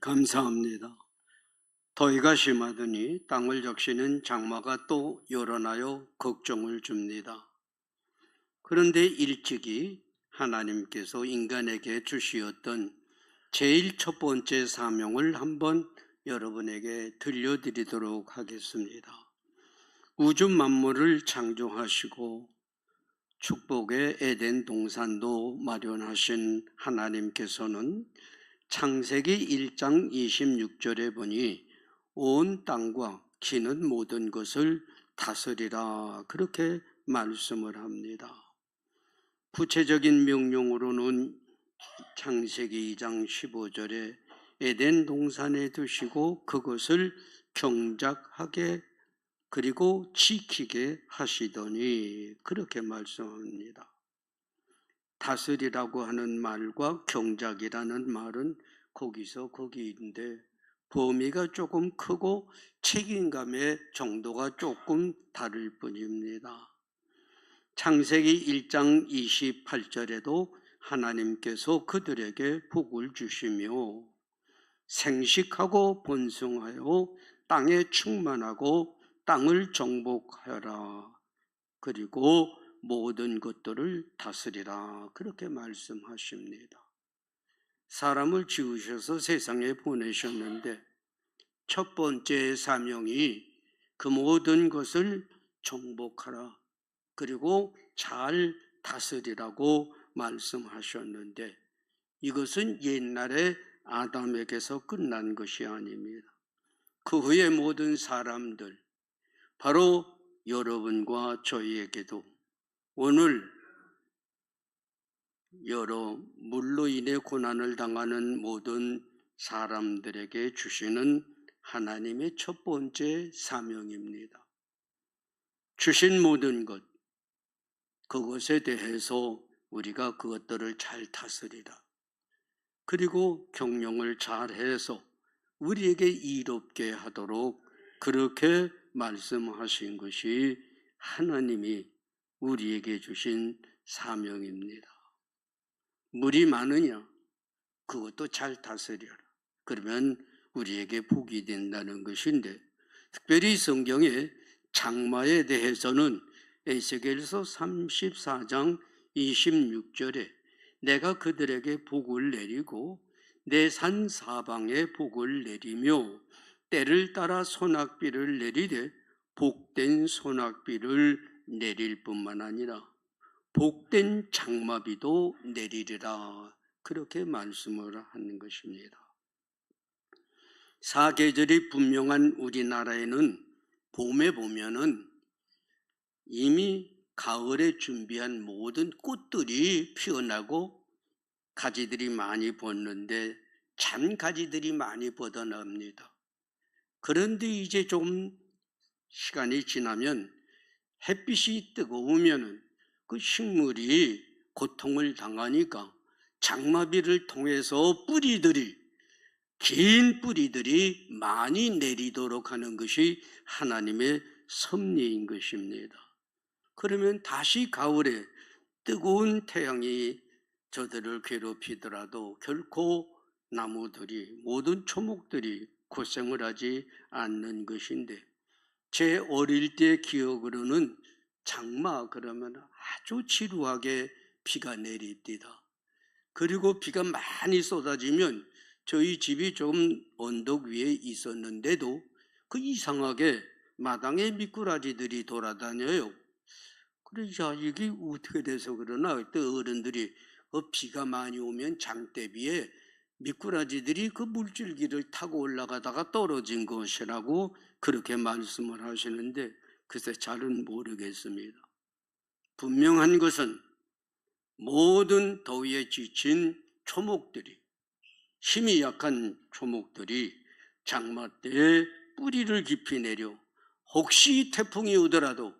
감사합니다. 더위가 심하더니 땅을 적시는 장마가 또 열어나요 걱정을 줍니다. 그런데 일찍이 하나님께서 인간에게 주시었던 제일 첫 번째 사명을 한번 여러분에게 들려드리도록 하겠습니다. 우주 만물을 창조하시고 축복의 에덴 동산도 마련하신 하나님께서는 창세기 1장 26절에 보니 온 땅과 기는 모든 것을 다스리라 그렇게 말씀을 합니다. 구체적인 명령으로는 창세기 2장 15절에 에덴 동산에 두시고 그것을 경작하게 그리고 지키게 하시더니 그렇게 말씀합니다. 다스리라고 하는 말과 경작이라는 말은 거기서 거기인데 범위가 조금 크고 책임감의 정도가 조금 다를 뿐입니다. 창세기 1장 28절에도 하나님께서 그들에게 복을 주시며 생식하고 번성하여 땅에 충만하고 땅을 정복하여라 그리고 모든 것들을 다스리라 그렇게 말씀하십니다. 사람을 지으셔서 세상에 보내셨는데 첫 번째 사명이 그 모든 것을 정복하라 그리고 잘 다스리라고 말씀하셨는데 이것은 옛날에 아담에게서 끝난 것이 아닙니다. 그 후에 모든 사람들 바로 여러분과 저희에게도 오늘 여러 물로 인해 고난을 당하는 모든 사람들에게 주시는 하나님의 첫 번째 사명입니다. 주신 모든 것, 그것에 대해서 우리가 그것들을 잘 다스리라. 그리고 경영을 잘해서 우리에게 이롭게 하도록 그렇게 말씀하신 것이 하나님이 우리에게 주신 사명입니다. 물이 많으냐? 그것도 잘 다스려라. 그러면 우리에게 복이 된다는 것인데 특별히 성경에 장마에 대해서는 에스겔서 34장 26절에 내가 그들에게 복을 내리고 내 산 사방에 복을 내리며 때를 따라 소낙비를 내리되 복된 소낙비를 내릴 뿐만 아니라 복된 장마비도 내리리라 그렇게 말씀을 하는 것입니다. 사계절이 분명한 우리나라에는 봄에 보면은 이미 가을에 준비한 모든 꽃들이 피어나고 가지들이 많이 벗는데 잔 가지들이 많이 뻗어납니다. 그런데 이제 좀 시간이 지나면 햇빛이 뜨거우면 그 식물이 고통을 당하니까 장마비를 통해서 긴 뿌리들이 많이 내리도록 하는 것이 하나님의 섭리인 것입니다. 그러면 다시 가을에 뜨거운 태양이 저들을 괴롭히더라도 결코 나무들이 모든 초목들이 고생을 하지 않는 것인데 제 어릴 때 기억으로는 장마 그러면 아주 지루하게 비가 내립니다. 그리고 비가 많이 쏟아지면 저희 집이 좀 언덕 위에 있었는데도 그 이상하게 마당에 미꾸라지들이 돌아다녀요. 그래서 이게 어떻게 돼서 그러나 그때 어른들이 비가 많이 오면 장대비에 미꾸라지들이 그 물줄기를 타고 올라가다가 떨어진 것이라고 그렇게 말씀을 하시는데 글쎄 잘은 모르겠습니다. 분명한 것은 모든 더위에 지친 초목들이 힘이 약한 초목들이 장마 때에 뿌리를 깊이 내려 혹시 태풍이 오더라도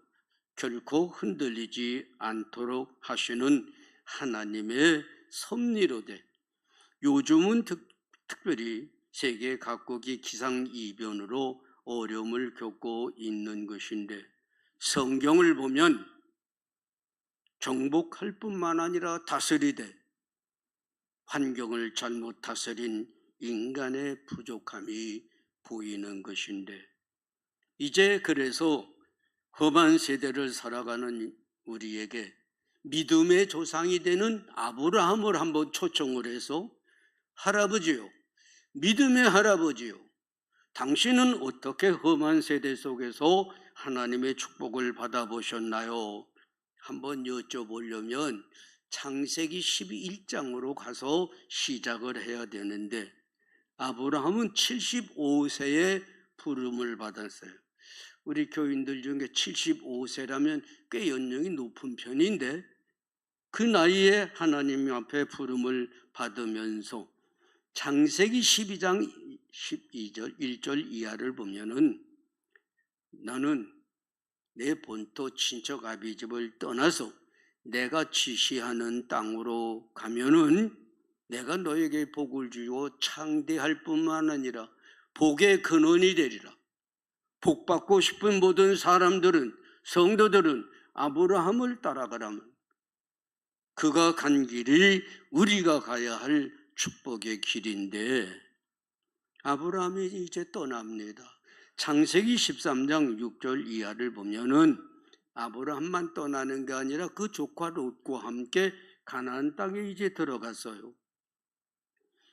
결코 흔들리지 않도록 하시는 하나님의 섭리로되 요즘은 특별히 세계 각국이 기상이변으로 어려움을 겪고 있는 것인데 성경을 보면 정복할 뿐만 아니라 다스리되 환경을 잘못 다스린 인간의 부족함이 보이는 것인데, 이제 그래서 험한 세대를 살아가는 우리에게 믿음의 조상이 되는 아브라함을 한번 초청을 해서, 할아버지요, 믿음의 할아버지요, 당신은 어떻게 험한 세대 속에서 하나님의 축복을 받아보셨나요? 한번 여쭤보려면 창세기 11장으로 가서 시작을 해야 되는데, 아브라함은 75세에 부름을 받았어요. 우리 교인들 중에 75세라면 꽤 연령이 높은 편인데, 그 나이에 하나님 앞에 부름을 받으면서 창세기 12장 12절 1절 이하를 보면은, 나는 내 본토 친척 아비 집을 떠나서 내가 지시하는 땅으로 가면은 내가 너에게 복을 주고 창대할 뿐만 아니라 복의 근원이 되리라. 복 받고 싶은 모든 사람들은, 성도들은 아브라함을 따라가라면 그가 간 길이 우리가 가야 할 축복의 길인데, 아브라함이 이제 떠납니다. 창세기 13장 6절 이하를 보면은 아브라함만 떠나는 게 아니라 그 조카 롯과 함께 가나안 땅에 이제 들어갔어요.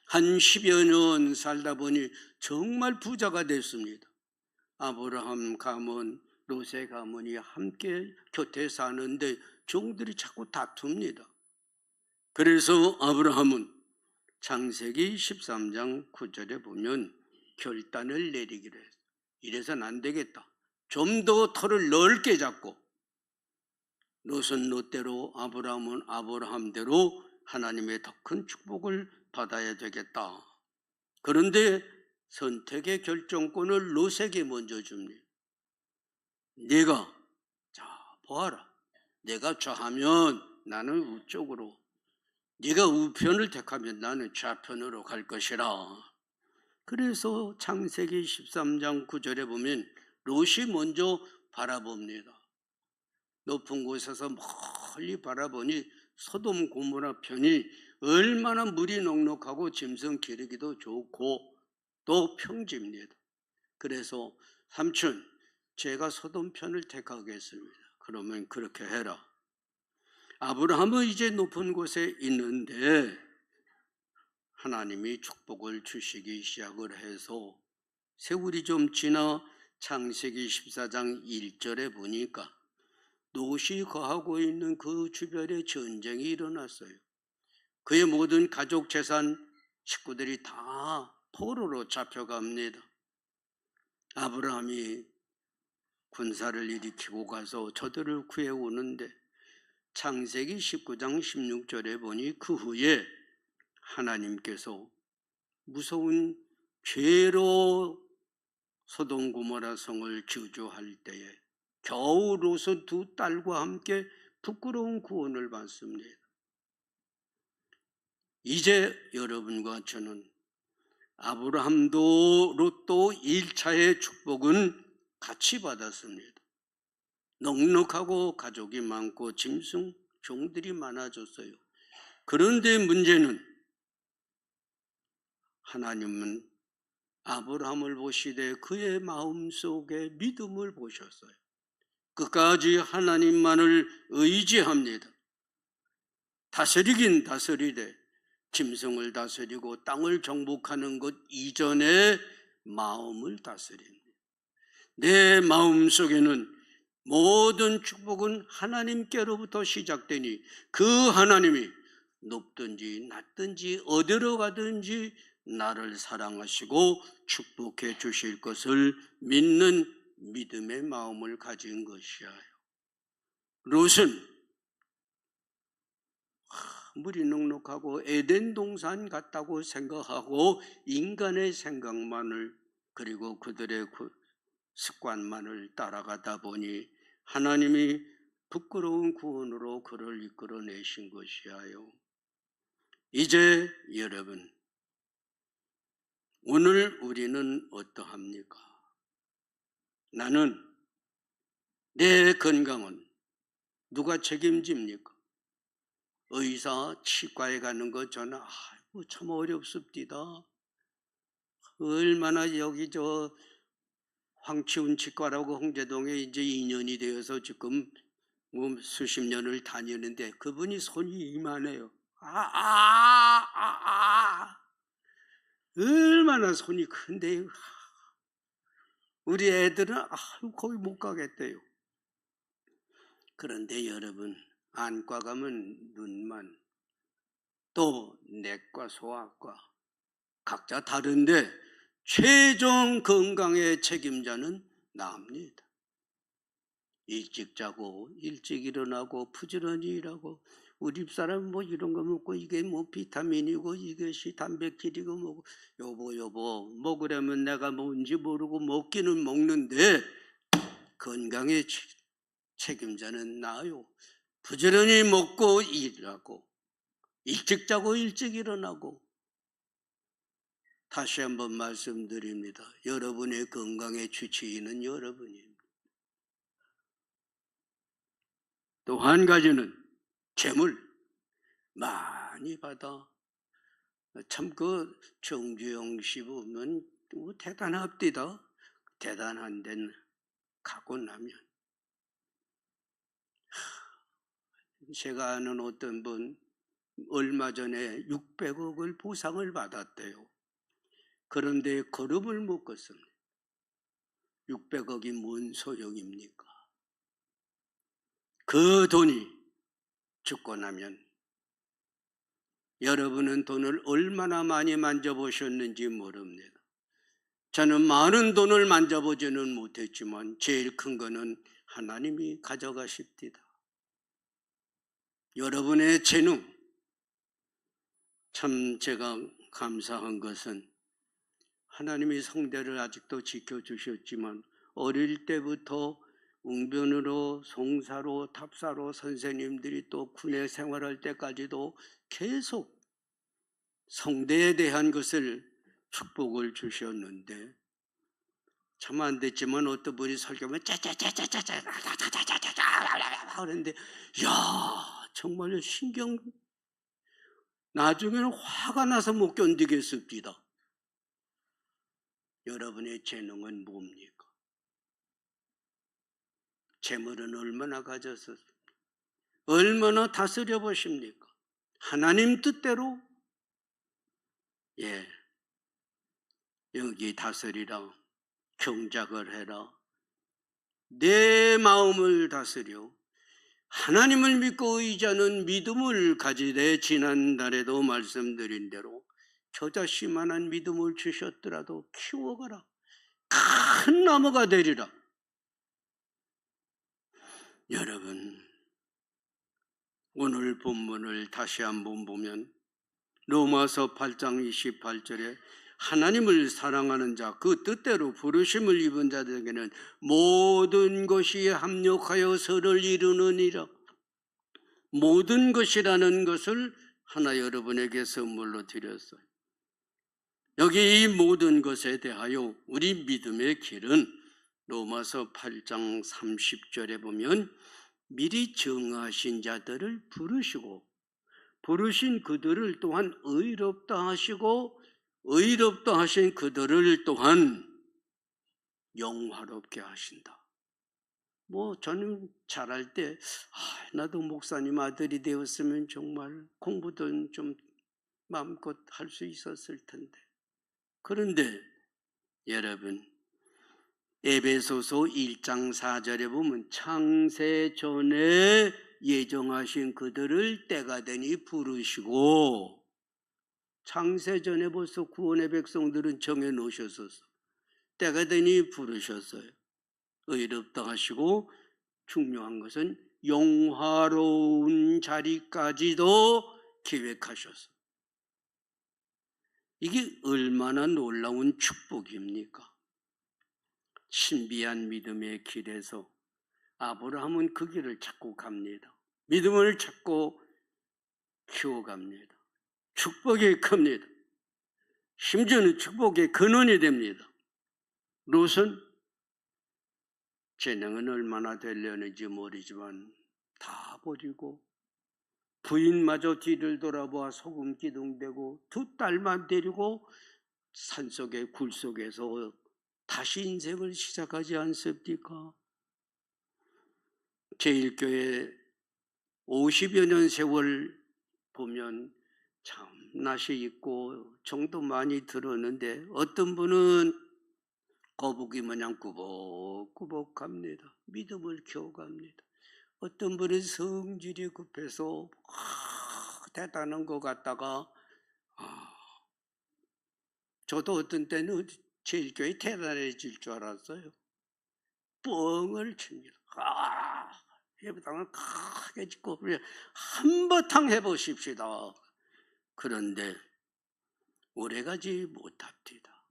한 10여 년 살다 보니 정말 부자가 됐습니다. 아브라함 가문, 롯의 가문이 함께 곁에 사는데 종들이 자꾸 다툽니다. 그래서 아브라함은 창세기 13장 9절에 보면 결단을 내리기로 했어요. 이래서는 안 되겠다. 좀 더 털을 넓게 잡고, 롯은 롯대로, 아브라함은 아브라함대로 하나님의 더 큰 축복을 받아야 되겠다. 그런데 선택의 결정권을 롯에게 먼저 줍니다. 네가, 자, 보아라. 내가 좌하면 나는 우쪽으로, 네가 우편을 택하면 나는 좌편으로 갈 것이라. 그래서 창세기 13장 9절에 보면 롯이 먼저 바라봅니다. 높은 곳에서 멀리 바라보니 소돔 고모라 편이 얼마나 물이 넉넉하고 짐승 기르기도 좋고 또 평지입니다. 그래서 삼촌, 제가 소돔 편을 택하겠습니다. 그러면 그렇게 해라. 아브라함은 이제 높은 곳에 있는데 하나님이 축복을 주시기 시작을 해서 세월이 좀 지나 창세기 14장 1절에 보니까 롯이 거하고 있는 그 주변에 전쟁이 일어났어요. 그의 모든 가족 재산, 식구들이 다 포로로 잡혀갑니다. 아브라함이 군사를 일으키고 가서 저들을 구해오는데 창세기 19장 16절에 보니 그 후에 하나님께서 무서운 죄로 소돔 고모라 성을 저주할 때에 겨우 롯은 두 딸과 함께 부끄러운 구원을 받습니다. 이제 여러분과 저는 아브라함도 롯도 1차의 축복은 같이 받았습니다. 넉넉하고 가족이 많고 짐승, 종들이 많아졌어요. 그런데 문제는 하나님은 아브라함을 보시되 그의 마음속에 믿음을 보셨어요. 끝까지 하나님만을 의지합니다. 다스리긴 다스리되 짐승을 다스리고 땅을 정복하는 것 이전에 마음을 다스립니다. 내 마음속에는 모든 축복은 하나님께로부터 시작되니 그 하나님이 높든지 낮든지 어디로 가든지 나를 사랑하시고 축복해 주실 것을 믿는 믿음의 마음을 가진 것이에요. 롯은 물이 넉넉하고 에덴 동산 같다고 생각하고 인간의 생각만을, 그리고 그들의 습관만을 따라가다 보니 하나님이 부끄러운 구원으로 그를 이끌어내신 것이에요. 이제 여러분, 오늘 우리는 어떠합니까? 나는, 내 건강은 누가 책임집니까? 의사, 치과에 가는 거 저는 참 어렵습니다. 얼마나 여기 저 황치훈 치과라고 홍제동에 이제 2년이 되어서 지금 뭐 수십 년을 다니는데 그분이 손이 이만해요. 얼마나 손이 큰데요. 우리 애들은 거기 못 가겠대요. 그런데 여러분, 안과 가면 눈만, 또 내과, 소아과 각자 다른데 최종 건강의 책임자는 나입니다. 일찍 자고 일찍 일어나고 부지런히 일하고 우리 집사람 뭐 이런 거 먹고 이게 뭐 비타민이고 이것이 단백질이고 뭐 여보 먹으려면 내가 뭔지 모르고 먹기는 먹는데 건강의 책임자는 나요. 부지런히 먹고 일하고 일찍 자고 일찍 일어나고. 다시 한번 말씀드립니다. 여러분의 건강의 주치의는 여러분입니다. 또 한 가지는 재물 많이 받아. 참 그 정주영 씨 보면 대단합디다. 대단한 데는 가고 나면 제가 아는 어떤 분 얼마 전에 600억을 보상을 받았대요. 그런데 걸음을 못 걷습니다. 600억이 뭔 소용입니까? 그 돈이 죽고 나면 여러분은 돈을 얼마나 많이 만져보셨는지 모릅니다. 저는 많은 돈을 만져보지는 못했지만 제일 큰 거는 하나님이 가져가십니다. 여러분의 재능, 참 제가 감사한 것은 하나님이 성대를 아직도 지켜주셨지만 어릴 때부터 웅변으로 송사로 탑사로 선생님들이 또 군에 생활할 때까지도 계속 성대에 대한 것을 축복을 주셨는데 참 안 됐지만 어떤 분이 설교하면 짜짜짜짜짜짜 하는데 야 정말 신경 나중에는 화가 나서 못 견디겠습니다. 여러분의 재능은 뭡니까? 재물은 얼마나 가졌습니까? 얼마나 다스려 보십니까? 하나님 뜻대로 여기 다스리라, 경작을 해라, 내 마음을 다스려 하나님을 믿고 의지하는 믿음을 가지되 지난달에도 말씀드린 대로 겨자씨만한 믿음을 주셨더라도 키워가라. 큰 나무가 되리라. 여러분, 오늘 본문을 다시 한번 보면 로마서 8장 28절에 하나님을 사랑하는 자, 그 뜻대로 부르심을 입은 자들에게는 모든 것이 합력하여 서를 이루느니라. 모든 것이라는 것을 하나 여러분에게 선물로 드렸어요. 여기 이 모든 것에 대하여 우리 믿음의 길은 로마서 8장 30절에 보면 미리 정하신 자들을 부르시고 부르신 그들을 또한 의롭다 하시고 의롭다 하신 그들을 또한 영화롭게 하신다. 뭐 저는 잘할 때 나도 목사님 아들이 되었으면 정말 공부도 좀 마음껏 할 수 있었을 텐데. 그런데 여러분 에베소서 1장 4절에 보면 창세 전에 예정하신 그들을 때가 되니 부르시고, 창세 전에 벌써 구원의 백성들은 정해 놓으셨었어. 때가 되니 부르셨어요. 의롭다 하시고 중요한 것은 영화로운 자리까지도 계획하셨어. 이게 얼마나 놀라운 축복입니까? 신비한 믿음의 길에서 아브라함은 그 길을 찾고 갑니다. 믿음을 찾고 키워갑니다. 축복이 큽니다. 심지어는 축복의 근원이 됩니다. 롯은 재능은 얼마나 되려는지 모르지만 다 버리고 부인마저 뒤를 돌아보아 소금 기둥되고 두 딸만 데리고 산속의 굴 속에서 다시 인생을 시작하지 않습니까? 제1교회 50여 년 세월 보면 참 낯이 있고 정도 많이 들었는데 어떤 분은 거북이 마냥 꾸벅꾸벅 갑니다. 믿음을 키워갑니다. 어떤 분은 성질이 급해서 대단한 것 같다가 저도 어떤 때는 제1교회 대단해질 줄 알았어요. 뻥을 칩니다. 해보다가 크게 짓고 한바탕 해보십시다. 그런데 오래가지 못합니다.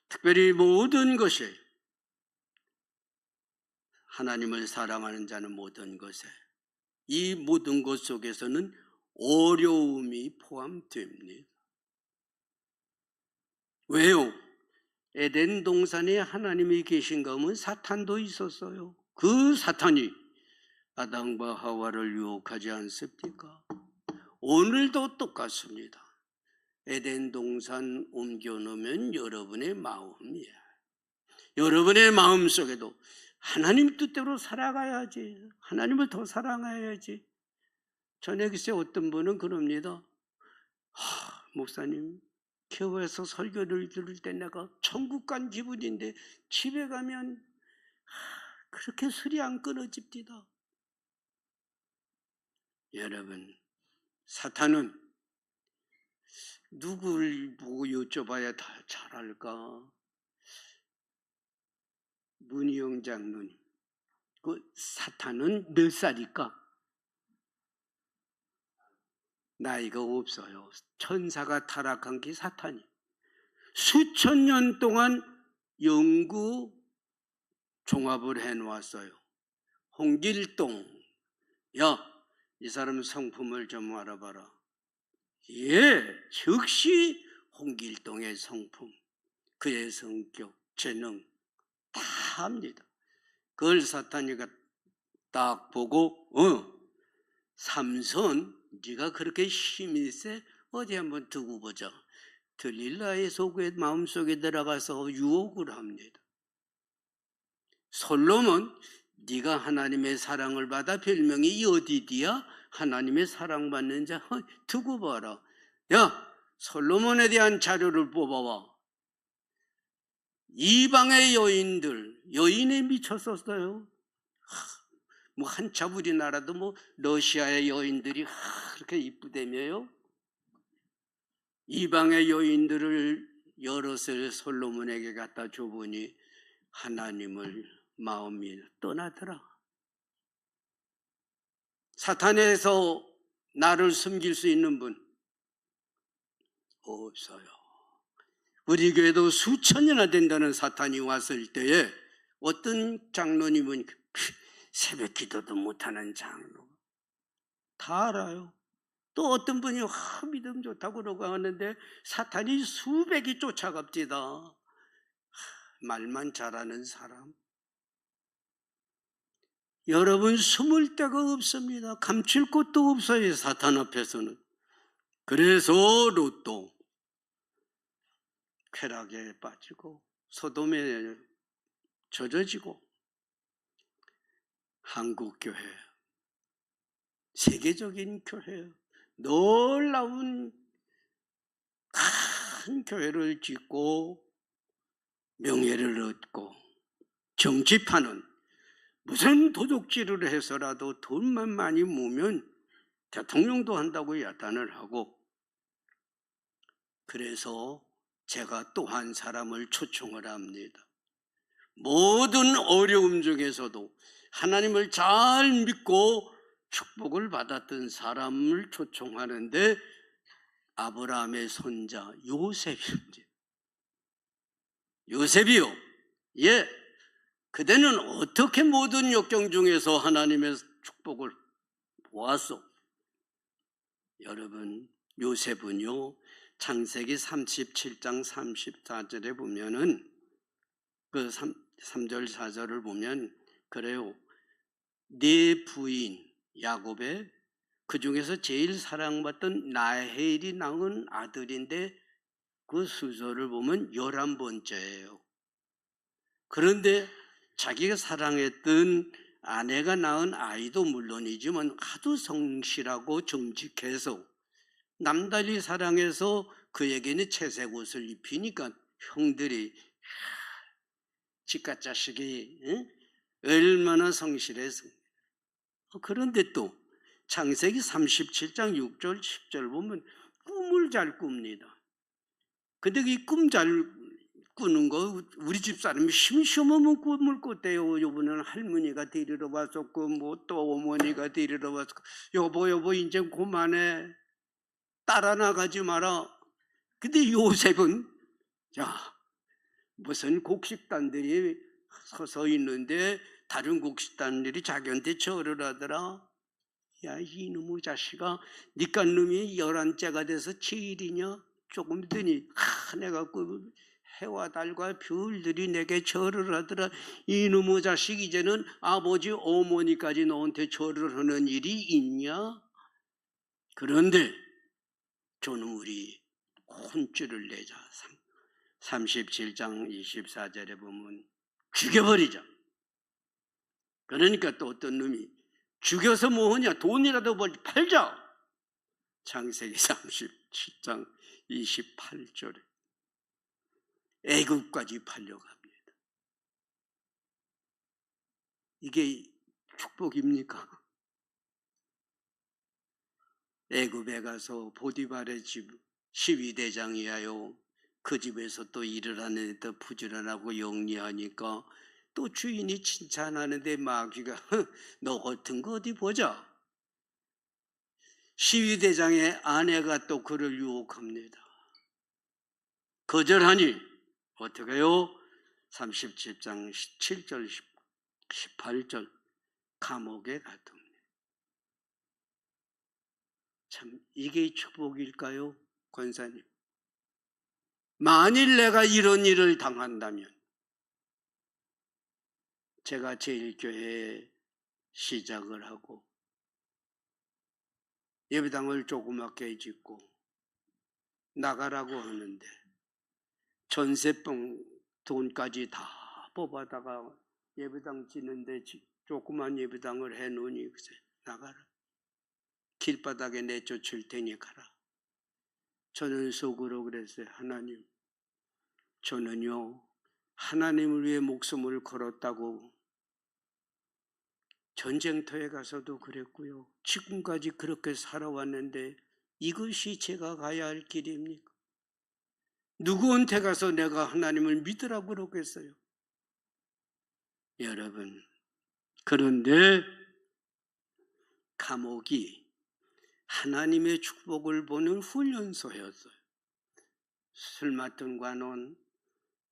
특별히 모든 것이 하나님을 사랑하는 자는 모든 것에 이 모든 것 속에서는 어려움이 포함됩니다. 왜요? 에덴 동산에 하나님이 계신가 하면 사탄도 있었어요. 그 사탄이 아담과 하와를 유혹하지 않습니까? 오늘도 똑같습니다. 에덴 동산 옮겨놓으면 여러분의 마음이에요. 여러분의 마음 속에도 하나님 뜻대로 살아가야지. 하나님을 더 사랑해야지. 전에 글쎄 어떤 분은 그럽니다. 목사님, 교회에서 설교를 들을 때 내가 천국 간 기분인데 집에 가면 그렇게 술이 안 끊어집니다. 여러분, 사탄은 누구를 보고 여쭤봐야 다 잘할까? 문희영 장로님, 그 사탄은 몇 살일까? 나이가 없어요. 천사가 타락한 게 사탄이. 수천 년 동안 연구 종합을 해놓았어요. 홍길동, 야, 이 사람 성품을 좀 알아봐라. 예, 즉시 홍길동의 성품, 그의 성격, 재능 다 합니다. 그걸 사탄이가 딱 보고 삼손, 네가 그렇게 힘이 세? 어디 한번 두고 보자. 들릴라의 속에 마음속에 들어가서 유혹을 합니다. 솔로몬, 네가 하나님의 사랑을 받아 별명이 여디디야? 하나님의 사랑받는 자 두고 봐라. 야, 솔로몬에 대한 자료를 뽑아와. 이방의 여인에 미쳤었어요. 뭐 한참 우리나라도 뭐 러시아의 여인들이 그렇게 이쁘다며요. 이방의 여인들을 여럿을 솔로몬에게 갖다 줘보니 하나님을 마음이 떠나더라. 사탄에서 나를 숨길 수 있는 분 없어요. 우리 교회도 수천이나 된다는 사탄이 왔을 때에 어떤 장로님은 새벽 기도도 못하는 장로 다 알아요. 또 어떤 분이 믿음 좋다고 그러고 하는데 사탄이 수백이 쫓아갑니다. 말만 잘하는 사람. 여러분, 숨을 데가 없습니다. 감출 곳도 없어요, 사탄 앞에서는. 그래서 롯도 쾌락에 빠지고 소돔에 젖어지고, 한국교회, 세계적인 교회, 놀라운 큰 교회를 짓고 명예를 얻고 정치판은 무슨 도둑질을 해서라도 돈만 많이 모으면 대통령도 한다고 야단을 하고, 그래서 제가 또 한 사람을 초청을 합니다. 모든 어려움 중에서도 하나님을 잘 믿고 축복을 받았던 사람을 초청하는데 아브라함의 손자 요셉입니다. 요셉이요. 예, 그대는 어떻게 모든 역경 중에서 하나님의 축복을 보았소? 여러분, 요셉은요, 창세기 37장 34절에 보면은 그 3절 4절을 보면 그래요. 네 부인 야곱의 그 중에서 제일 사랑받던 라헬이 낳은 아들인데 그 수소를 보면 11번째예요. 그런데 자기가 사랑했던 아내가 낳은 아이도 물론이지만 하도 성실하고 정직해서 남달리 사랑해서 그에게는 채색 옷을 입히니까 형들이 지가 자식이 얼마나 성실해서. 그런데 또 창세기 37장 6절 10절 보면 꿈을 잘 꿉니다. 근데 이 꿈 잘 꾸는 거 우리 집사람이 심심하면 꿈을 꿨대요. 요번에는 할머니가 데리러 왔었고 뭐 또 어머니가 데리러 왔었고 여보 이제 그만해. 따라 나가지 마라. 근데 요셉은 무슨 곡식단들이 서서 있는데 다른 곡식단들이 자기한테 절을 하더라. 야, 이놈의 자식아, 니까 놈이 11째가 돼서 7이냐? 조금 더니 내가 그 해와 달과 별들이 내게 절을 하더라. 이놈의 자식 이제는 아버지 어머니까지 너한테 절을 하는 일이 있냐? 그런데 저놈이 혼쭐을 내자. 37장 24절에 보면 죽여버리자. 그러니까 또 어떤 놈이 죽여서 뭐하냐? 돈이라도 팔자. 창세기 37장 28절에 애굽까지 팔려갑니다. 이게 축복입니까? 애굽에 가서 보디발의 집 12대장이야요. 그 집에서 또 일을 하는데 더 부지런하고 영리하니까 또 주인이 칭찬하는데 마귀가 너 같은 거 어디 보자. 12대장의 아내가 또 그를 유혹합니다. 거절하니 어떻게 해요? 37장 7절 18절 감옥에 가둡니다. 참 이게 축복일까요? 권사님, 만일 내가 이런 일을 당한다면 제가 제일교회에 시작을 하고 예배당을 조그맣게 짓고 나가라고 하는데 전세병 돈까지 다 뽑아다가 예배당 짓는데 조그만 예배당을 해놓으니 나가라. 길바닥에 내쫓을 테니 가라. 저는 속으로 그랬어요. 하나님, 저는요 하나님을 위해 목숨을 걸었다고 전쟁터에 가서도 그랬고요. 지금까지 그렇게 살아왔는데 이것이 제가 가야 할 길입니까? 누구한테 가서 내가 하나님을 믿으라고 그러겠어요? 여러분, 그런데 감옥이 하나님의 축복을 보는 훈련소였어요. 술 맡은 관원,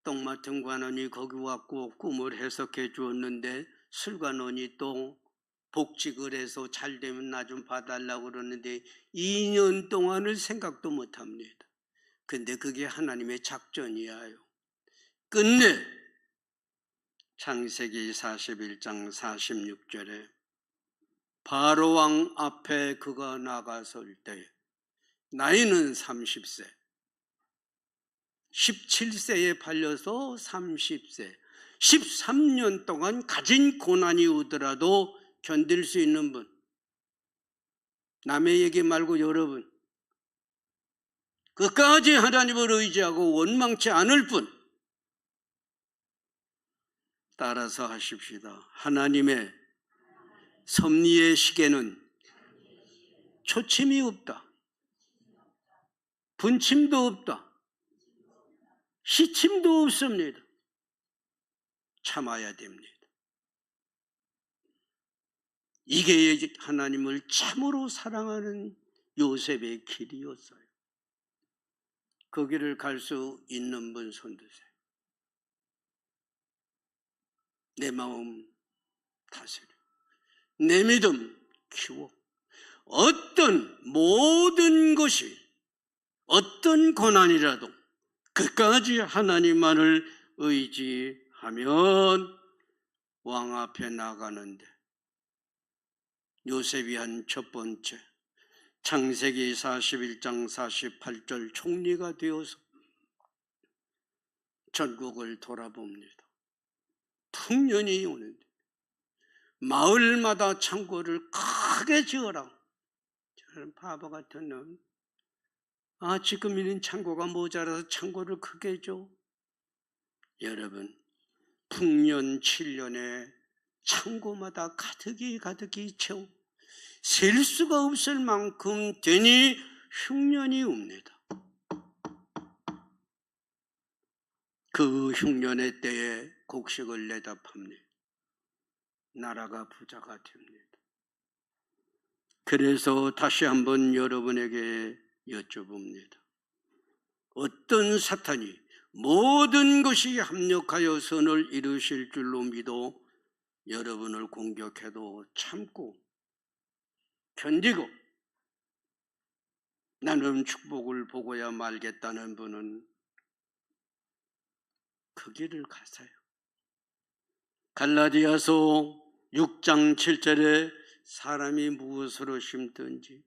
똥 맡은 관원이 거기 왔고 꿈을 해석해 주었는데 술관원이 또 복직을 해서 잘 되면 나 좀 봐달라고 그러는데 2년 동안을 생각도 못합니다. 근데 그게 하나님의 작전이에요. 끝내 창세기 41장 46절에 바로왕 앞에 그가 나가설 때 나이는 30세 17세에 팔려서 30세 13년 동안 가진 고난이 오더라도 견딜 수 있는 분, 남의 얘기 말고 여러분 끝까지 하나님을 의지하고 원망치 않을 분, 따라서 하십시다. 하나님의 섭리의 시계는 초침이 없다. 분침도 없다. 시침도 없습니다. 참아야 됩니다. 이게 하나님을 참으로 사랑하는 요셉의 길이었어요. 그 길을 갈 수 있는 분 손드세요. 내 마음 다스려. 내 믿음 키워. 모든 것이 어떤 고난이라도 끝까지 하나님만을 의지하면 왕 앞에 나가는데 요셉이 한 첫 번째 창세기 41장 48절 총리가 되어서 전국을 돌아봅니다. 풍년이 오는데 마을마다 창고를 크게 지어라. 저는 바보 같은 놈. 지금 있는 창고가 모자라서 창고를 크게 줘. 여러분, 풍년 7년에 창고마다 가득히 채워 셀 수가 없을 만큼 되니 흉년이 옵니다. 그 흉년의 때에 곡식을 내다 팝니다. 나라가 부자가 됩니다. 그래서 다시 한번 여러분에게 여쭤봅니다. 어떤 사탄이 모든 것이 합력하여 선을 이루실 줄로 믿어 여러분을 공격해도 참고 견디고 나는 축복을 보고야 말겠다는 분은 그 길을 가세요. 갈라디아서 6장 7절에 사람이 무엇으로 심든지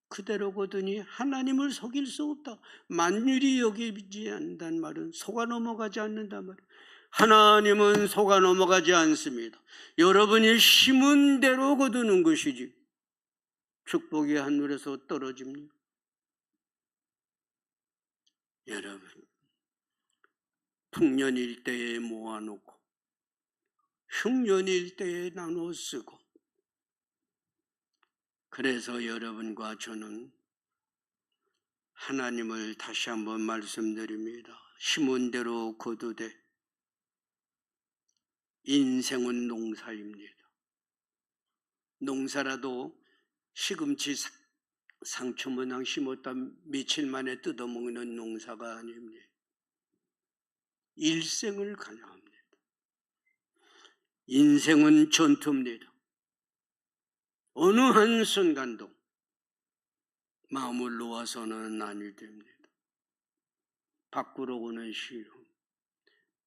그대로 거두니 하나님을 속일 수 없다. 만일이 여기지 않는다는 말은 속아 넘어가지 않는단 말이에요. 하나님은 속아 넘어가지 않습니다. 여러분이 심은 대로 거두는 것이지 축복이 하늘에서 떨어집니다. 여러분, 풍년일 때에 모아놓고 흉년일 때에 나눠 쓰고, 그래서 여러분과 저는 하나님을 다시 한번 말씀드립니다. 심은 대로 거두되 인생은 농사입니다. 농사라도 시금치 상추 모양 심었다 며칠 만에 뜯어먹는 농사가 아닙니다. 일생을 간여합니다. 인생은 전투입니다. 어느 한순간도 마음을 놓아서는 아니 됩니다. 밖으로 오는 시험,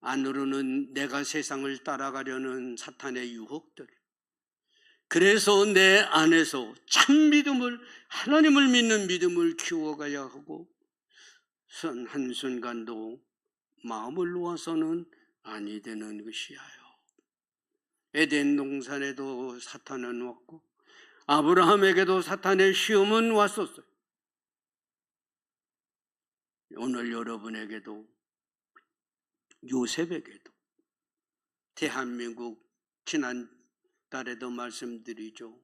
안으로는 내가 세상을 따라가려는 사탄의 유혹들, 그래서 내 안에서 참 믿음을, 하나님을 믿는 믿음을 키워가야 하고 한순간도 마음을 놓아서는 아니 되는 것이야요. 에덴 동산에도 사탄은 왔고 아브라함에게도 사탄의 시험은 왔었어요. 오늘 여러분에게도, 요셉에게도, 대한민국 지난달에도 말씀드리죠.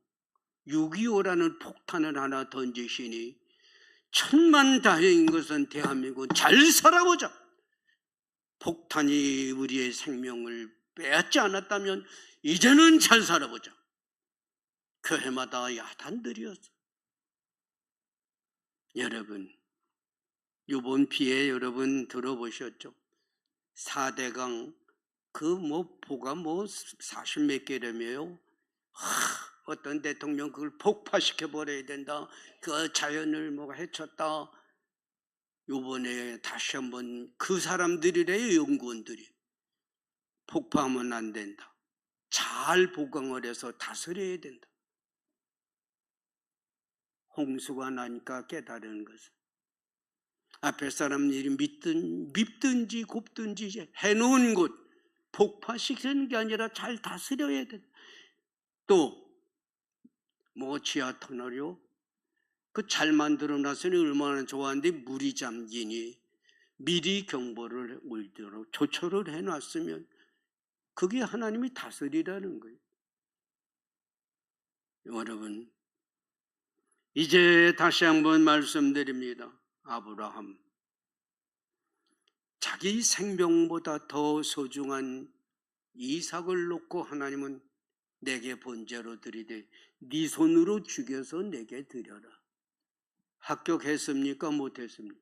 6.25라는 폭탄을 하나 던지시니 천만다행인 것은 대한민국 잘 살아보자. 폭탄이 우리의 생명을 빼앗지 않았다면 이제는 잘 살아보자. 교회마다 야단들이었어요. 여러분, 이번 비에 여러분 들어보셨죠? 4대강 보가 40몇 개라며요. 어떤 대통령 그걸 폭파시켜 버려야 된다. 그 자연을 해쳤다. 요번에 다시 한번 그 사람들이래요. 연구원들이 폭파하면 안 된다. 잘 보강을 해서 다스려야 된다. 홍수가 나니까 깨달은 것은 앞에 사람들이 밉든지 곱든지 해놓은 곳 폭파시키는 게 아니라 잘 다스려야 된다. 또 지하 터널이요. 그 잘 만들어 놨으니 얼마나 좋아하는데 물이 잠기니 미리 경보를 울도록 조처를 해놨으면 그게 하나님이 다스리라는 거예요. 여러분, 이제 다시 한번 말씀드립니다. 아브라함, 자기 생명보다 더 소중한 이삭을 놓고 하나님은 내게 번제로 드리되 네 손으로 죽여서 내게 드려라. 합격했습니까? 못했습니까?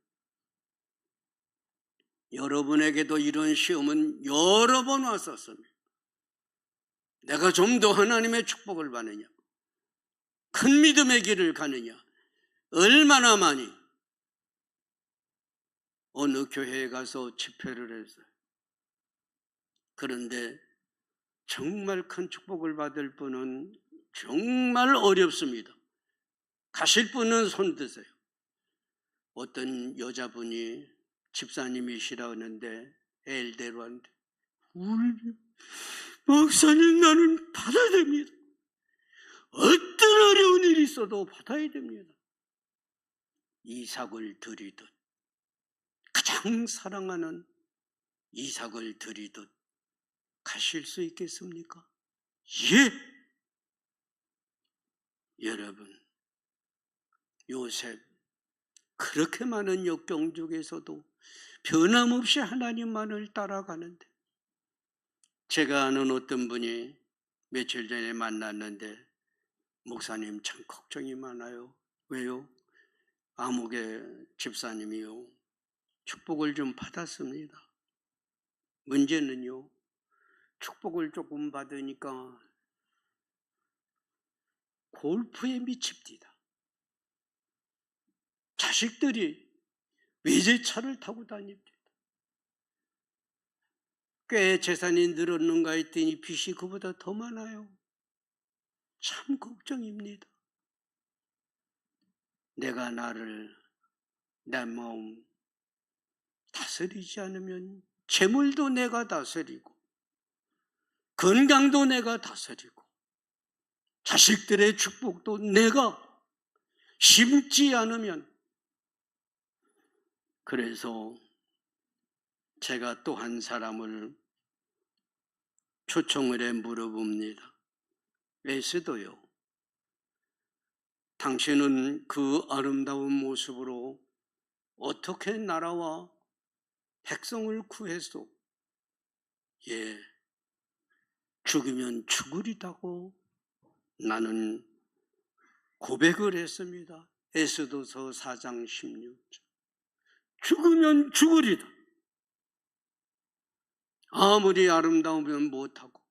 여러분에게도 이런 시험은 여러 번 왔었습니다. 내가 좀 더 하나님의 축복을 받느냐, 큰 믿음의 길을 가느냐, 얼마나 많이 어느 교회에 가서 집회를 했어요. 그런데 정말 큰 축복을 받을 분은 정말 어렵습니다. 가실 분은 손 드세요. 어떤 여자분이 집사님이시라 하는데 엘대로한테 울며 목사님 나는 받아야 됩니다. 어떤 어려운 일이 있어도 받아야 됩니다. 이삭을 드리듯 가장 사랑하는 이삭을 드리듯 가실 수 있겠습니까? 예! 여러분, 요셉 그렇게 많은 역경 중에서도 변함없이 하나님만을 따라가는데, 제가 아는 어떤 분이 며칠 전에 만났는데 목사님 참 걱정이 많아요. 왜요? 아무개 집사님이요, 축복을 좀 받았습니다. 문제는요, 축복을 조금 받으니까 골프에 미칩니다. 자식들이 외제차를 타고 다닙니다. 꽤 재산이 늘었는가 했더니 빚이 그보다 더 많아요. 참 걱정입니다. 내가 내 마음 다스리지 않으면 재물도 내가 다스리고 건강도 내가 다스리고 자식들의 축복도 내가 심지 않으면, 그래서 제가 또 한 사람을 초청을 해 물어봅니다. 에스더요, 당신은 그 아름다운 모습으로 어떻게 나라와 백성을 구했소? 예, 죽으면 죽으리다고 나는 고백을 했습니다. 에스더서 4장 16절. 죽으면 죽으리다. 아무리 아름다우면 못하고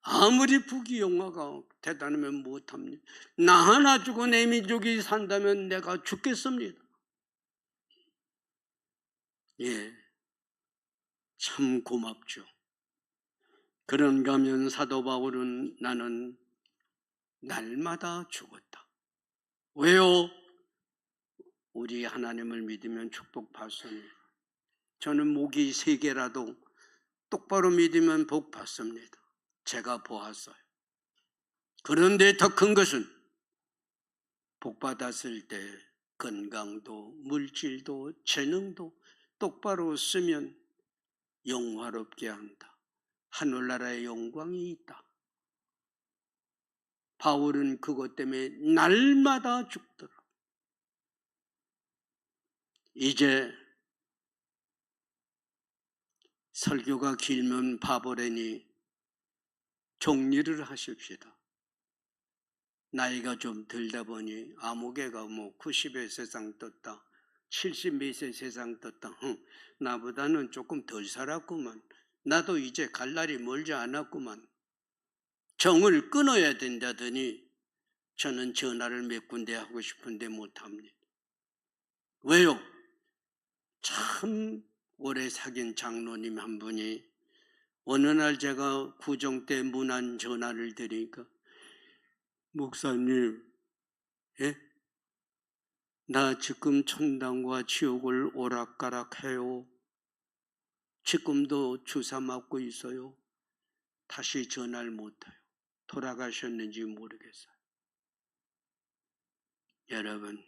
아무리 부귀영화가 대단하면 못합니다. 나 하나 죽고 내 민족이 산다면 내가 죽겠습니다. 예, 참 고맙죠. 그런가 하면 사도 바울은 나는 날마다 죽었다. 왜요? 우리 하나님을 믿으면 축복받습니다. 저는 목이 3개라도 똑바로 믿으면 복 받습니다. 제가 보았어요. 그런데 더 큰 것은 복 받았을 때 건강도 물질도 재능도 똑바로 쓰면 영화롭게 한다. 하늘나라의 영광이 있다. 바울은 그것 때문에 날마다 죽더라. 이제 설교가 길면 바보래니 정리를 하십시다. 나이가 좀 들다 보니 아무개가 90에 세상 떴다, 70몇에 세상 떴다, 나보다는 조금 덜 살았구만, 나도 이제 갈 날이 멀지 않았구만, 정을 끊어야 된다더니 저는 전화를 몇 군데 하고 싶은데 못합니다. 왜요? 참 오래 사귄 장로님 한 분이 어느 날 제가 구정 때 문안 전화를 드리니까, 목사님, 예? 나 지금 천당과 지옥을 오락가락해요. 지금도 주사 맞고 있어요. 다시 전화를 못해요. 돌아가셨는지 모르겠어요. 여러분,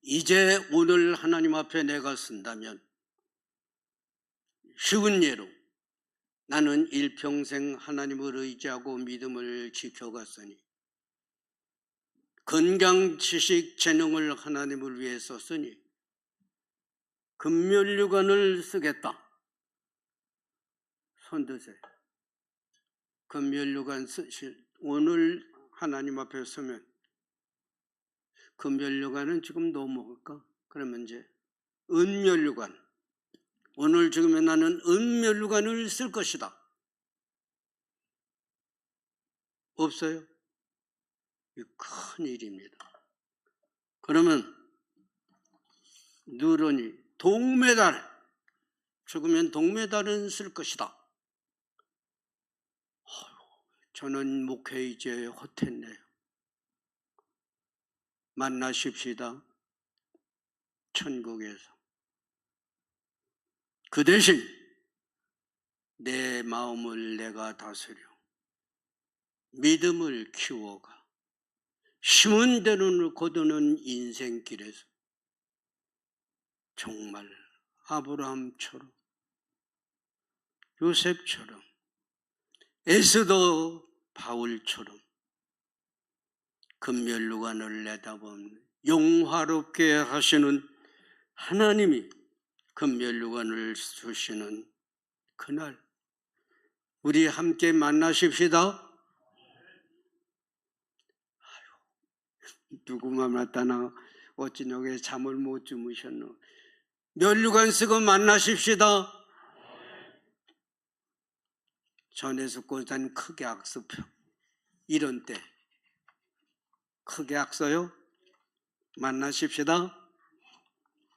이제 오늘 하나님 앞에 내가 쓴다면 쉬운 예로 나는 일평생 하나님을 의지하고 믿음을 지켜갔으니 건강, 지식, 재능을 하나님을 위해 썼으니 금면류관을 쓰겠다. 손 드세요. 금면류관 쓰실, 오늘 하나님 앞에 서면 금면류관은 지금 넘어갈까? 그러면 이제 은면류관, 오늘 지금 나는 은면류관을 쓸 것이다. 없어요? 큰 일입니다. 그러면 누런이 동메달, 죽으면 동메달은 쓸 것이다. 저는 목회 이제 헛했네요. 만나십시다. 천국에서. 그 대신 내 마음을 내가 다스려 믿음을 키워가 심은 대로 거두는 인생길에서 정말 아브라함처럼 요셉처럼 에스더 바울처럼 금면류관을 내다보는 영화롭게 하시는 하나님이 금면류관을 주시는 그날 우리 함께 만나십시다. 누구만 나타나 어찌냐게 잠을 못 주무셨노. 면류관 쓰고 만나십시다. 전에서 고단 크게 악수표. 이런 때 크게 악서요. 만나십시다.